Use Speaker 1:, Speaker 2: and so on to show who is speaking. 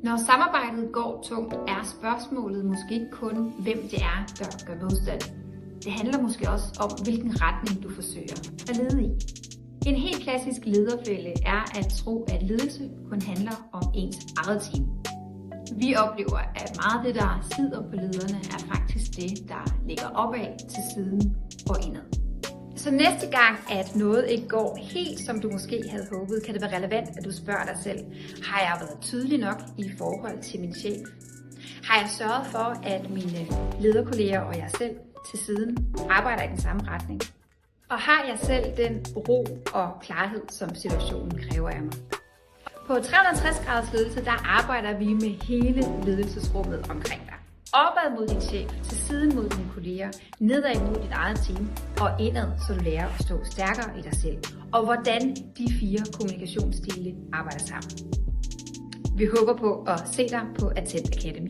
Speaker 1: Når samarbejdet går tungt, er spørgsmålet måske ikke kun, hvem det er, der gør modstand. Det handler måske også om, hvilken retning du forsøger at lede i. En helt klassisk lederfælde er at tro, at ledelse kun handler om ens eget team. Vi oplever, at meget af det, der sidder på lederne, er faktisk det, der ligger opad til siden og indad. Så næste gang, at noget ikke går helt, som du måske havde håbet, kan det være relevant, at du spørger dig selv, har jeg været tydelig nok i forhold til min chef? Har jeg sørget for, at mine lederkolleger og jeg selv til siden arbejder i den samme retning? Og har jeg selv den ro og klarhed, som situationen kræver af mig? På 360 graders ledelse, der arbejder vi med hele ledelsesrummet omkring dig. Opad mod din chef, til siden mod dine kolleger, nedad mod dit eget team og indad, så du lærer at stå stærkere i dig selv. Og hvordan de 4 kommunikationsstile arbejder sammen. Vi håber på at se dig på Attent Academy.